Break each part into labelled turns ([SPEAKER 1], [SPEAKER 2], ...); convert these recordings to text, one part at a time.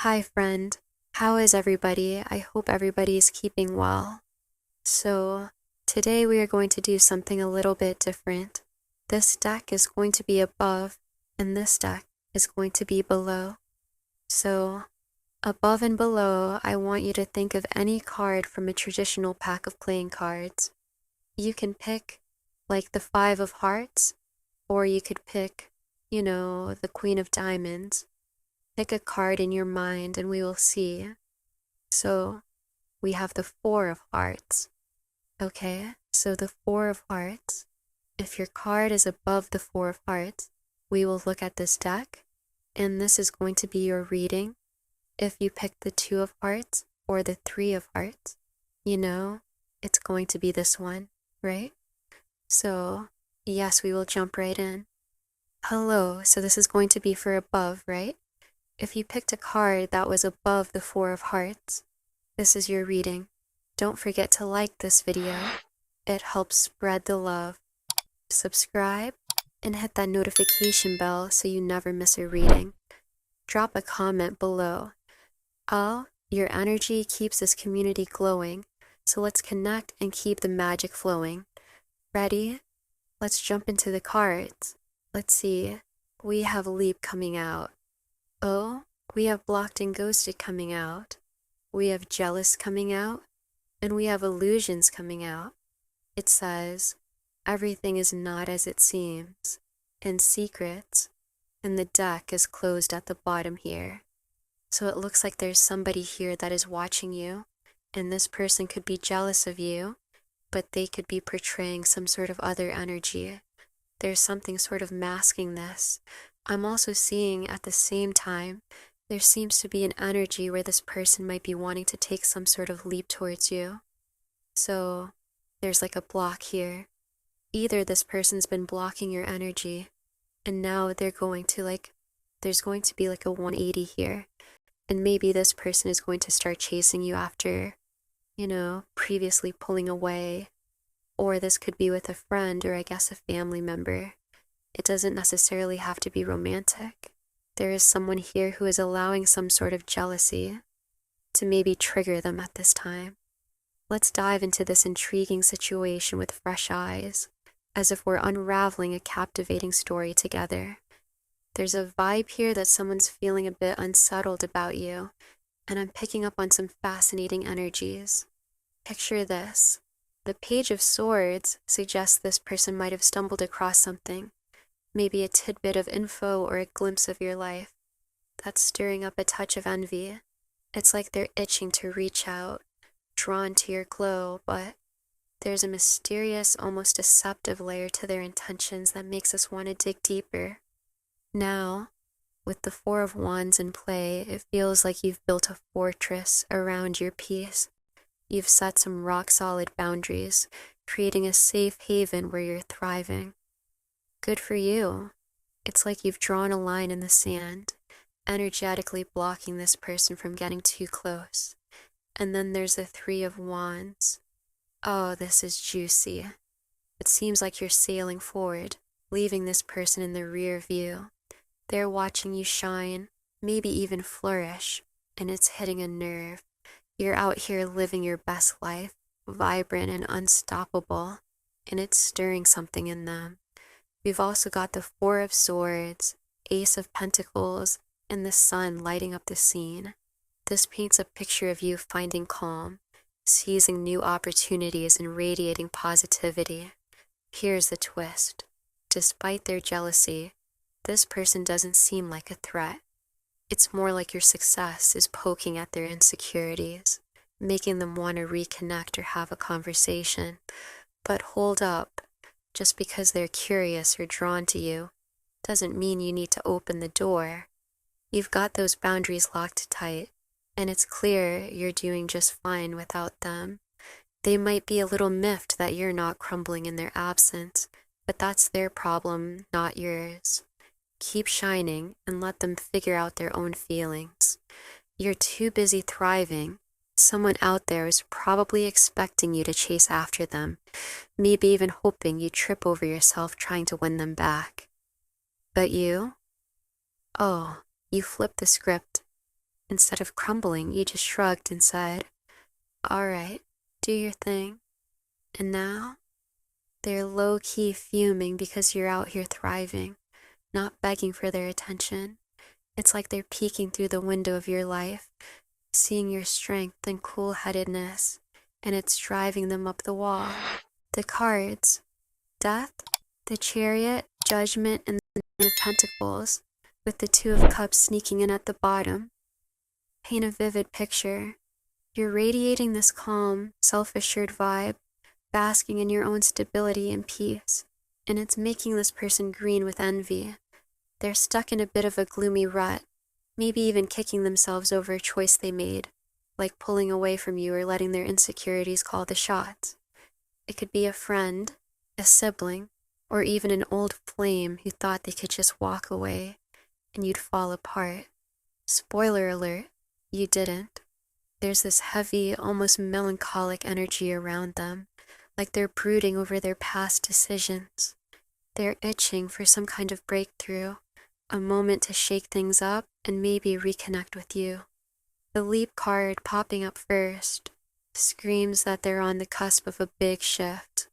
[SPEAKER 1] Hi, friend. How is everybody? I hope everybody is keeping well. So, today we are going to do something a little bit different. This deck is going to be above, and this deck is going to be below. So, above and below, I want you to think of any card from a traditional pack of playing cards. You can pick, like, the Five of Hearts, or you could pick, the Queen of Diamonds. Pick a card in your mind and we will see. So we have the Four of Hearts. Okay, so the Four of Hearts. If your card is above the Four of Hearts, we will look at this deck, and this is going to be your reading. If you pick the Two of Hearts or the Three of Hearts, it's going to be this one, right? So, yes, we will jump right in. Hello, so this is going to be for above, right? If you picked a card that was above the Four of Hearts, this is your reading. Don't forget to like this video. It helps spread the love. Subscribe and hit that notification bell so you never miss a reading. Drop a comment below. Your energy keeps this community glowing, so let's connect and keep the magic flowing. Ready? Let's jump into the cards. Let's see. We have Leap coming out. Oh, we have Blocked and Ghosted coming out. We have Jealous coming out. And we have Illusions coming out. It says, everything is not as it seems. And Secrets. And the deck is closed at the bottom here. So it looks like there's somebody here that is watching you. And this person could be jealous of you, but they could be portraying some sort of other energy. There's something sort of masking this. I'm also seeing at the same time, there seems to be an energy where this person might be wanting to take some sort of leap towards you. So there's like a block here. Either this person's been blocking your energy, and now there's going to be like a 180 here. And maybe this person is going to start chasing you after, previously pulling away. Or this could be with a friend or I guess a family member. It doesn't necessarily have to be romantic. There is someone here who is allowing some sort of jealousy to maybe trigger them at this time. Let's dive into this intriguing situation with fresh eyes, as if we're unraveling a captivating story together. There's a vibe here that someone's feeling a bit unsettled about you, and I'm picking up on some fascinating energies. Picture this. The Page of Swords suggests this person might have stumbled across something, maybe a tidbit of info or a glimpse of your life, that's stirring up a touch of envy. It's like they're itching to reach out, drawn to your glow, but there's a mysterious, almost deceptive layer to their intentions that makes us want to dig deeper. Now, with the Four of Wands in play, it feels like you've built a fortress around your peace. You've set some rock-solid boundaries, creating a safe haven where you're thriving. Good for you. It's like you've drawn a line in the sand, energetically blocking this person from getting too close. And then there's the Three of Wands. Oh, this is juicy. It seems like you're sailing forward, leaving this person in the rear view. They're watching you shine, maybe even flourish, and it's hitting a nerve. You're out here living your best life, vibrant and unstoppable, and it's stirring something in them. We've also got the Four of Swords, Ace of Pentacles, and the Sun lighting up the scene. This paints a picture of you finding calm, seizing new opportunities and radiating positivity. Here's the twist. Despite their jealousy, this person doesn't seem like a threat. It's more like your success is poking at their insecurities, making them want to reconnect or have a conversation. But hold up, just because they're curious or drawn to you doesn't mean you need to open the door. You've got those boundaries locked tight, and it's clear you're doing just fine without them. They might be a little miffed that you're not crumbling in their absence, but that's their problem, not yours. Keep shining and let them figure out their own feelings. You're too busy thriving. Someone out there is probably expecting you to chase after them, maybe even hoping you trip over yourself trying to win them back. But you? Oh, you flipped the script. Instead of crumbling, you just shrugged and said, "All right, do your thing." And now, they're low-key fuming because you're out here thriving, not begging for their attention. It's like they're peeking through the window of your life, seeing your strength and cool-headedness, and it's driving them up the wall. The cards: Death, the Chariot, Judgment, and the Nine of Pentacles, with the Two of Cups sneaking in at the bottom. Paint a vivid picture. You're radiating this calm, self-assured vibe, basking in your own stability and peace, and it's making this person green with envy. They're stuck in a bit of a gloomy rut, maybe even kicking themselves over a choice they made, like pulling away from you or letting their insecurities call the shots. It could be a friend, a sibling, or even an old flame who thought they could just walk away and you'd fall apart. Spoiler alert, you didn't. There's this heavy, almost melancholic energy around them, like they're brooding over their past decisions. They're itching for some kind of breakthrough, a moment to shake things up and maybe reconnect with you. The Leap card popping up first screams that they're on the cusp of a big shift,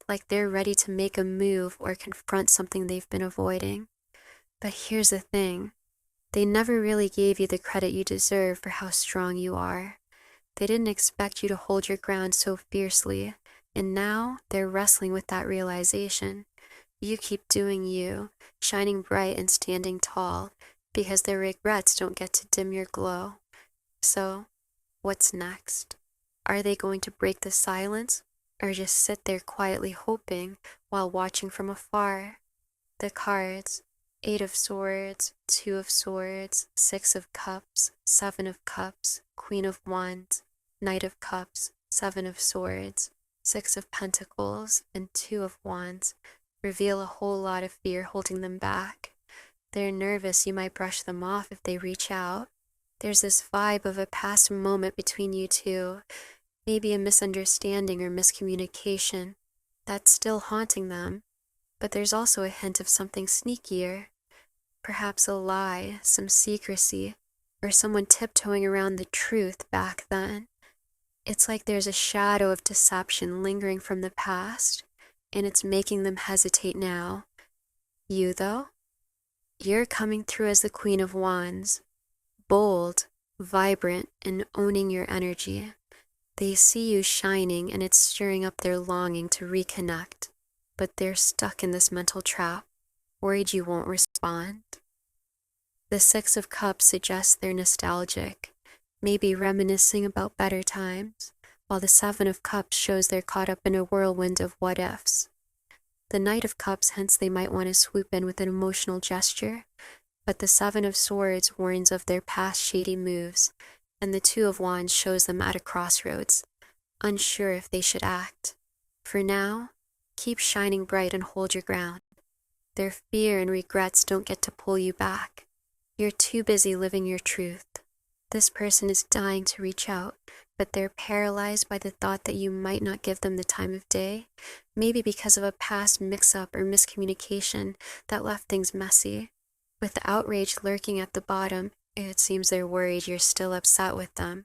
[SPEAKER 1] like they're ready to make a move or confront something they've been avoiding. But here's the thing. They never really gave you the credit you deserve for how strong you are. They didn't expect you to hold your ground so fiercely, and now they're wrestling with that realization. You keep doing you, shining bright and standing tall, because their regrets don't get to dim your glow. So, what's next? Are they going to break the silence, or just sit there quietly hoping while watching from afar? The cards: Eight of Swords, Two of Swords, Six of Cups, Seven of Cups, Queen of Wands, Knight of Cups, Seven of Swords, Six of Pentacles, and Two of Wands reveal a whole lot of fear holding them back. They're nervous you might brush them off if they reach out. There's this vibe of a past moment between you two, maybe a misunderstanding or miscommunication that's still haunting them, but there's also a hint of something sneakier. Perhaps a lie, some secrecy, or someone tiptoeing around the truth back then. It's like there's a shadow of deception lingering from the past, and it's making them hesitate now. You, though? You're coming through as the Queen of Wands, bold, vibrant, and owning your energy. They see you shining, and it's stirring up their longing to reconnect, but they're stuck in this mental trap, worried you won't respond. The Six of Cups suggests they're nostalgic, maybe reminiscing about better times, while the Seven of Cups shows they're caught up in a whirlwind of what-ifs. The Knight of Cups hints they might want to swoop in with an emotional gesture, but the Seven of Swords warns of their past shady moves, and the Two of Wands shows them at a crossroads, unsure if they should act. For now, keep shining bright and hold your ground. Their fear and regrets don't get to pull you back. You're too busy living your truth. This person is dying to reach out, but they're paralyzed by the thought that you might not give them the time of day, maybe because of a past mix-up or miscommunication that left things messy. With the outrage lurking at the bottom, it seems they're worried you're still upset with them.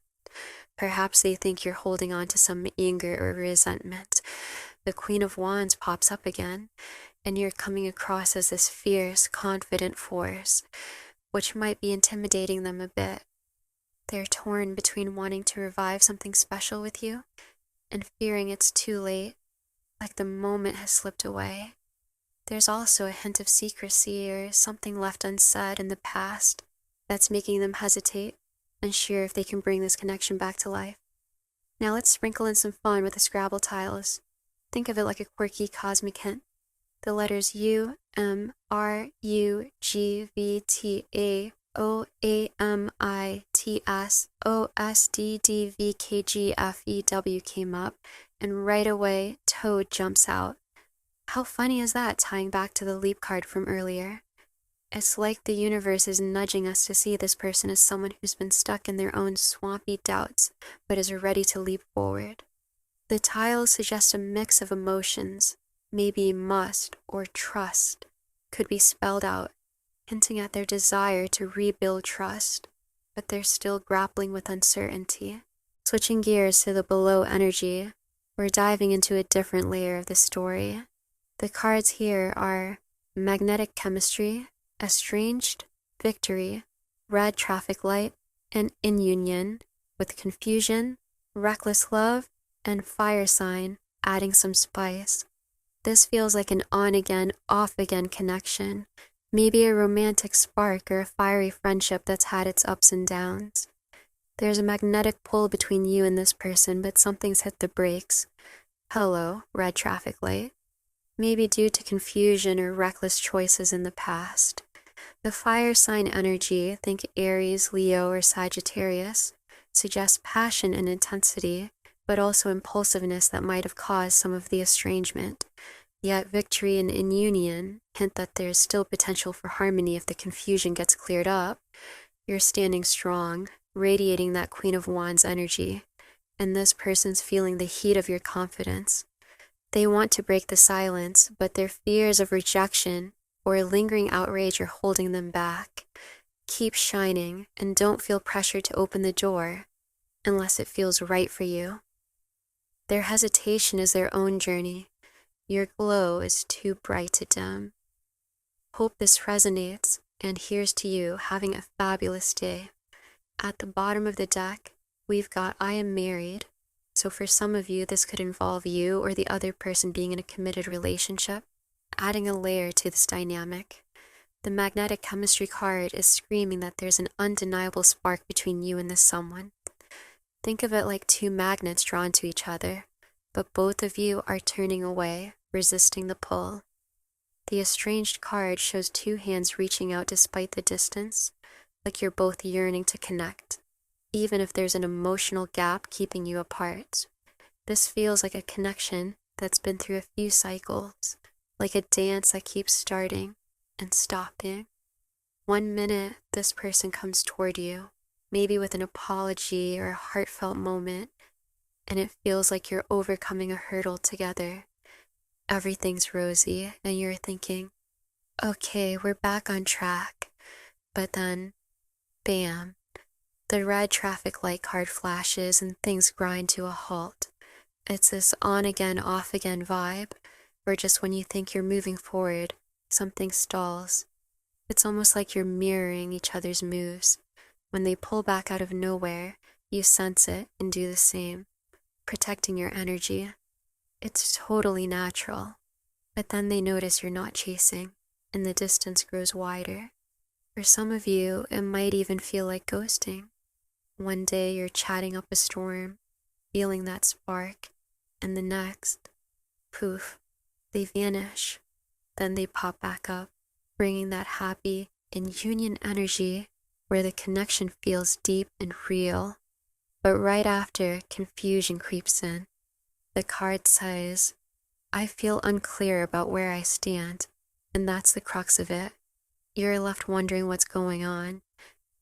[SPEAKER 1] Perhaps they think you're holding on to some anger or resentment. The Queen of Wands pops up again, and you're coming across as this fierce, confident force, which might be intimidating them a bit. They're torn between wanting to revive something special with you and fearing it's too late, like the moment has slipped away. There's also a hint of secrecy or something left unsaid in the past that's making them hesitate, unsure if they can bring this connection back to life. Now let's sprinkle in some fun with the Scrabble tiles. Think of it like a quirky cosmic hint. The letters U, M, R, U, G, V, T, A, O, A, M, I, T, S, O, S, D, D, V, K, G, F, E, W came up, and right away, Toad jumps out. How funny is that, tying back to the Leap card from earlier? It's like the universe is nudging us to see this person as someone who's been stuck in their own swampy doubts, but is ready to leap forward. The tiles suggest a mix of emotions, maybe must or trust, could be spelled out, hinting at their desire to rebuild trust. but they're still grappling with uncertainty. Switching gears to the below energy, we're diving into a different layer of the story. The cards here are magnetic chemistry, estranged, victory, red traffic light, and in union, with confusion, reckless love, and fire sign adding some spice. This feels like an on-again, off-again connection, maybe a romantic spark or a fiery friendship that's had its ups and downs. There's a magnetic pull between you and this person, but something's hit the brakes. Hello, red traffic light. Maybe due to confusion or reckless choices in the past. The fire sign energy, think Aries, Leo, or Sagittarius, suggests passion and intensity, but also impulsiveness that might have caused some of the estrangement. Yet victory and in union hint that there is still potential for harmony if the confusion gets cleared up. You're standing strong, radiating that Queen of Wands energy, and this person's feeling the heat of your confidence. They want to break the silence, but their fears of rejection or lingering outrage are holding them back. Keep shining and don't feel pressure to open the door unless it feels right for you. Their hesitation is their own journey. Your glow is too bright to dim. Hope this resonates, and here's to you having a fabulous day. At the bottom of the deck, we've got I am married. So for some of you, this could involve you or the other person being in a committed relationship, adding a layer to this dynamic. The magnetic chemistry card is screaming that there's an undeniable spark between you and this someone. Think of it like two magnets drawn to each other, but both of you are turning away, resisting the pull. The estranged card shows two hands reaching out despite the distance, like you're both yearning to connect, even if there's an emotional gap keeping you apart. This feels like a connection that's been through a few cycles, like a dance that keeps starting and stopping. 1 minute, this person comes toward you, maybe with an apology or a heartfelt moment, and it feels like you're overcoming a hurdle together. Everything's rosy, and you're thinking, okay, we're back on track. But then, bam, the red traffic light card flashes and things grind to a halt. It's this on-again, off-again vibe, where just when you think you're moving forward, something stalls. It's almost like you're mirroring each other's moves. When they pull back out of nowhere, you sense it and do the same, protecting your energy. It's totally natural. But then they notice you're not chasing, and the distance grows wider. For some of you, it might even feel like ghosting. One day you're chatting up a storm, feeling that spark, and the next, poof, they vanish. Then they pop back up, bringing that happy, in union energy where the connection feels deep and real. But right after, confusion creeps in. The card says, I feel unclear about where I stand, and that's the crux of it. You're left wondering what's going on,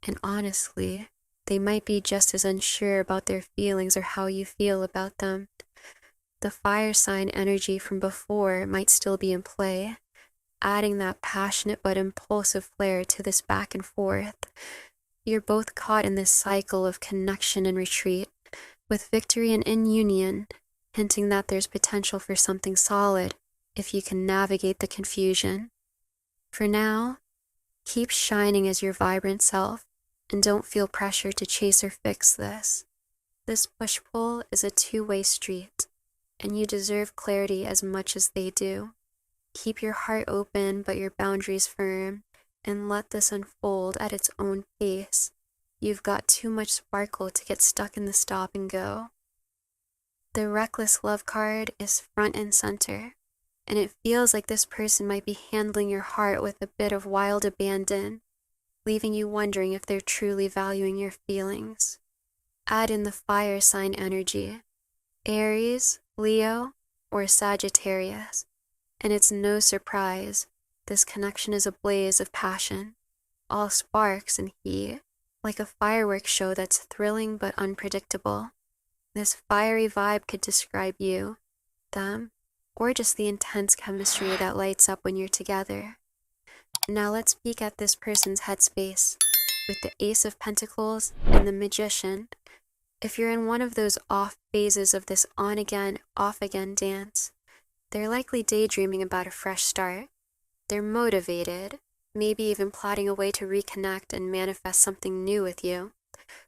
[SPEAKER 1] and honestly, they might be just as unsure about their feelings or how you feel about them. The fire sign energy from before might still be in play, adding that passionate but impulsive flair to this back and forth. You're both caught in this cycle of connection and retreat, with victory and in union, hinting that there's potential for something solid if you can navigate the confusion. For now, keep shining as your vibrant self, and don't feel pressure to chase or fix this. This push-pull is a two-way street, and you deserve clarity as much as they do. Keep your heart open but your boundaries firm, and let this unfold at its own pace. You've got too much sparkle to get stuck in the stop and go. The reckless love card is front and center, and it feels like this person might be handling your heart with a bit of wild abandon, leaving you wondering if they're truly valuing your feelings. Add in the fire sign energy, Aries, Leo, or Sagittarius, and it's no surprise, this connection is a blaze of passion, all sparks and heat, like a fireworks show that's thrilling but unpredictable. This fiery vibe could describe you, them, or just the intense chemistry that lights up when you're together. Now let's peek at this person's headspace. with the Ace of Pentacles and the Magician. If you're in one of those off phases of this on again, off again dance, they're likely daydreaming about a fresh start. They're motivated, maybe even plotting a way to reconnect and manifest something new with you.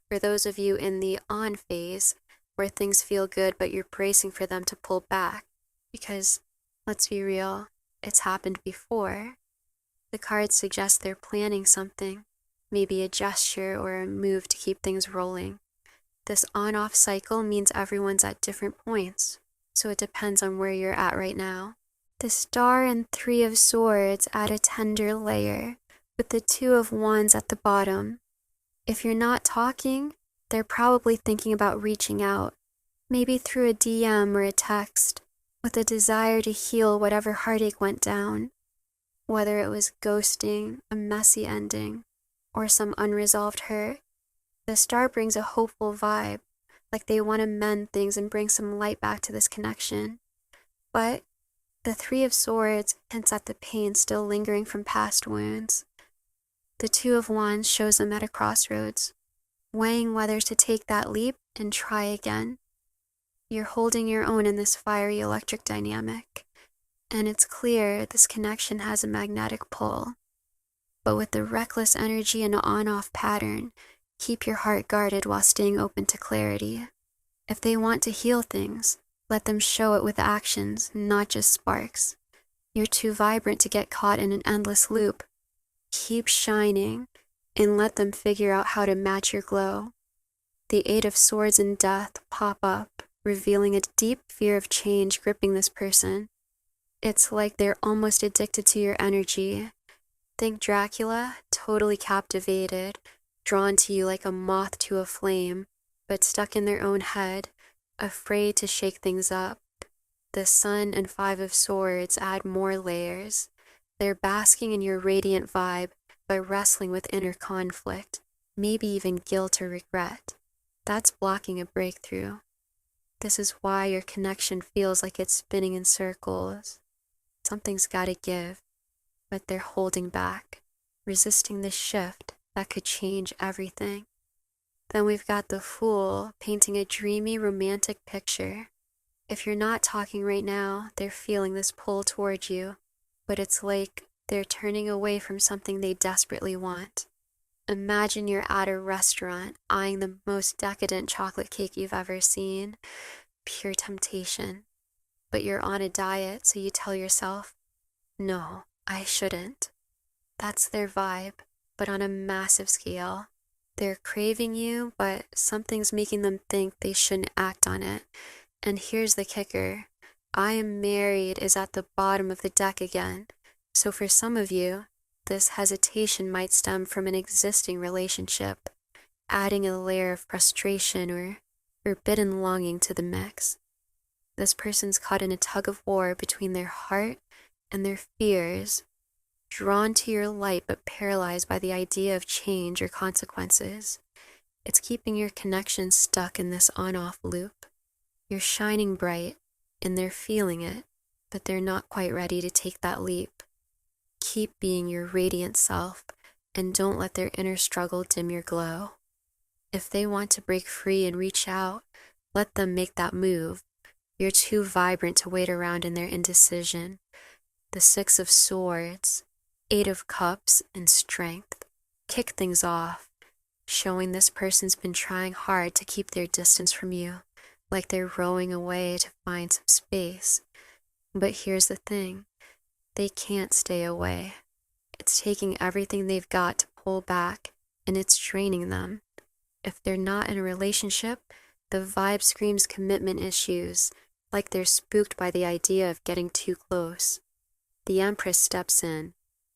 [SPEAKER 1] For those of you in the on phase, where things feel good but you're bracing for them to pull back, because, let's be real, it's happened before. The cards suggest they're planning something, maybe a gesture or a move to keep things rolling. This on-off cycle means everyone's at different points, so it depends on where you're at right now. The Star and Three of Swords add a tender layer, with the Two of Wands at the bottom. If you're not talking, they're probably thinking about reaching out, maybe through a DM or a text, with a desire to heal whatever heartache went down, whether it was ghosting, a messy ending, or some unresolved hurt. The Star brings a hopeful vibe, like they want to mend things and bring some light back to this connection. But the Three of Swords hints at the pain still lingering from past wounds. The Two of Wands shows them at a crossroads, weighing whether to take that leap and try again. You're holding your own in this fiery electric dynamic, and it's clear this connection has a magnetic pull. But with the reckless energy and on-off pattern, keep your heart guarded while staying open to clarity. If they want to heal things, let them show it with actions, not just sparks. You're too vibrant to get caught in an endless loop. Keep shining, and let them figure out how to match your glow. The Eight of Swords and Death pop up, revealing a deep fear of change gripping this person. It's like they're almost addicted to your energy. Think Dracula, totally captivated, drawn to you like a moth to a flame, but stuck in their own head, afraid to shake things up. The Sun and Five of Swords add more layers. They're basking in your radiant vibe by wrestling with inner conflict, maybe even guilt or regret. That's blocking a breakthrough. This is why your connection feels like it's spinning in circles. Something's gotta give, but they're holding back, resisting this shift that could change everything. Then we've got the Fool painting a dreamy, romantic picture. If you're not talking right now, they're feeling this pull towards you, but it's like they're turning away from something they desperately want. Imagine you're at a restaurant, eyeing the most decadent chocolate cake you've ever seen. Pure temptation. But you're on a diet, so you tell yourself, no, I shouldn't. That's their vibe, but on a massive scale. They're craving you, but something's making them think they shouldn't act on it. And here's the kicker. I am married is at the bottom of the deck again. So for some of you, this hesitation might stem from an existing relationship, adding a layer of frustration or forbidden longing to the mix. This person's caught in a tug of war between their heart and their fears, drawn to your light but paralyzed by the idea of change or consequences. It's keeping your connection stuck in this on-off loop. You're shining bright, and they're feeling it, but they're not quite ready to take that leap. Keep being your radiant self, and don't let their inner struggle dim your glow. If they want to break free and reach out, let them make that move. You're too vibrant to wait around in their indecision. The Six of Swords, Eight of Cups, and Strength kick things off, showing this person's been trying hard to keep their distance from you, like they're rowing away to find some space. But here's the thing, they can't stay away. It's taking everything they've got to pull back, and it's draining them. If they're not in a relationship, the vibe screams commitment issues, like they're spooked by the idea of getting too close. The Empress steps in,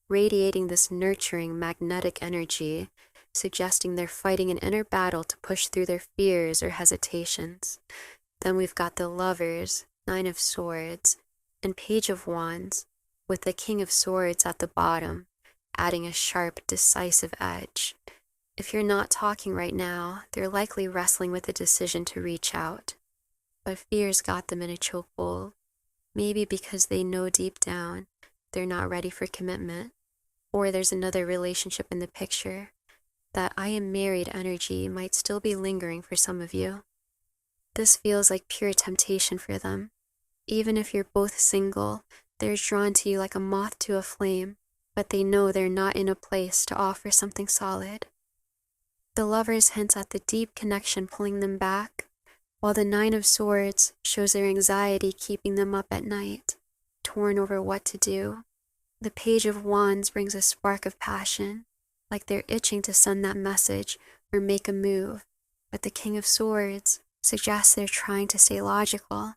[SPEAKER 1] radiating this nurturing, magnetic energy, suggesting they're fighting an inner battle to push through their fears or hesitations. Then we've got the Lovers, Nine of Swords, and Page of Wands, with the King of Swords at the bottom, adding a sharp, decisive edge. If you're not talking right now, they're likely wrestling with a decision to reach out. But fear's got them in a chokehold, maybe because they know deep down they're not ready for commitment, or there's another relationship in the picture. that I am married energy might still be lingering for some of you. This feels like pure temptation for them. Even if you're both single, they're drawn to you like a moth to a flame, but they know they're not in a place to offer something solid. The Lovers hints at the deep connection pulling them back, while the Nine of Swords shows their anxiety keeping them up at night, torn over what to do. The Page of Wands brings a spark of passion, like they're itching to send that message or make a move, but the King of Swords suggests they're trying to stay logical,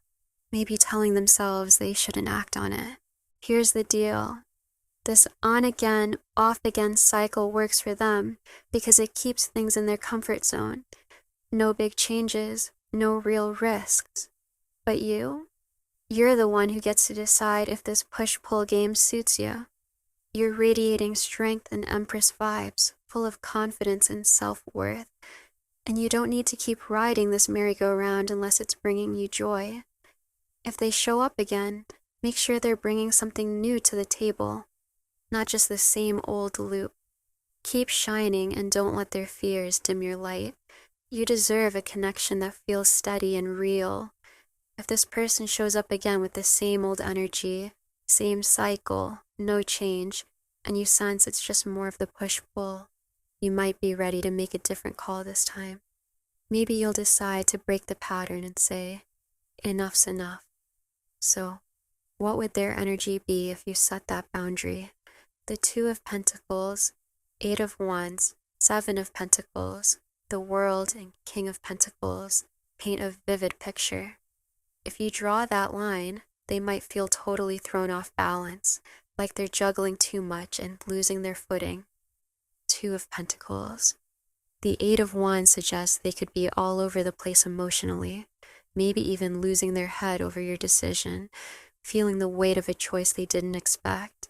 [SPEAKER 1] maybe telling themselves they shouldn't act on it. Here's the deal. This on-again, off-again cycle works for them because it keeps things in their comfort zone. No big changes, no real risks. But you're the one who gets to decide if this push-pull game suits you. You're radiating strength and Empress vibes, full of confidence and self-worth. And you don't need to keep riding this merry-go-round unless it's bringing you joy. If they show up again, make sure they're bringing something new to the table, not just the same old loop. Keep shining and don't let their fears dim your light. You deserve a connection that feels steady and real. If this person shows up again with the same old energy, same cycle, no change, and you sense it's just more of the push-pull, you might be ready to make a different call this time. Maybe you'll decide to break the pattern and say, enough's enough. So, what would their energy be if you set that boundary? The Two of Pentacles, Eight of Wands, Seven of Pentacles, the World, and King of Pentacles paint a vivid picture. If you draw that line, they might feel totally thrown off balance, like they're juggling too much and losing their footing. Two of Pentacles. The Eight of Wands suggests they could be all over the place emotionally, maybe even losing their head over your decision, feeling the weight of a choice they didn't expect.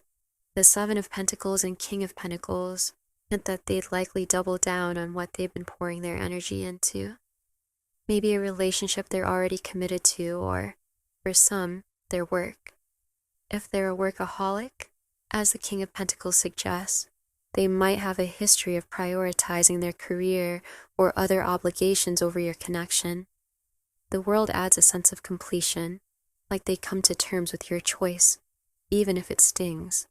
[SPEAKER 1] The Seven of Pentacles and King of Pentacles hint that they'd likely double down on what they've been pouring their energy into. Maybe a relationship they're already committed to, or, for some, their work. If they're a workaholic, as the King of Pentacles suggests, they might have a history of prioritizing their career or other obligations over your connection. The World adds a sense of completion, like they come to terms with your choice, even if it stings.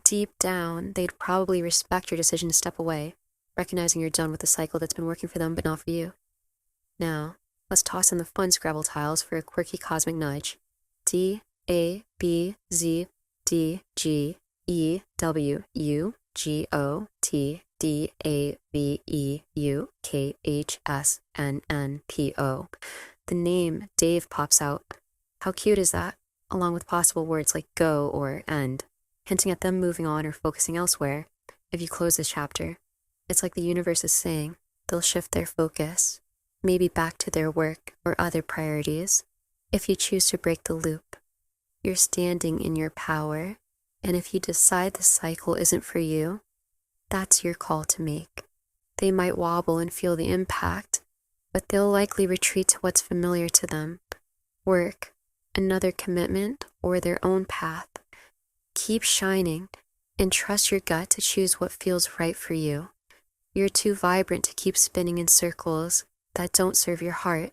[SPEAKER 1] Deep down, they'd probably respect your decision to step away, recognizing you're done with the cycle that's been working for them but not for you. Now, let's toss in the fun Scrabble tiles for a quirky cosmic nudge. D, A, B, Z, D, G, E, W, U, G, O, T, D, A, V, E, U, K, H, S, N, N, P, O. The name Dave pops out. How cute is that? Along with possible words like go or end, hinting at them moving on or focusing elsewhere. If you close this chapter, it's like the universe is saying they'll shift their focus, maybe back to their work or other priorities. If you choose to break the loop, you're standing in your power, and if you decide the cycle isn't for you, that's your call to make. They might wobble and feel the impact, but they'll likely retreat to what's familiar to them. Work, another commitment, or their own path. Keep shining and trust your gut to choose what feels right for you. You're too vibrant to keep spinning in circles that don't serve your heart.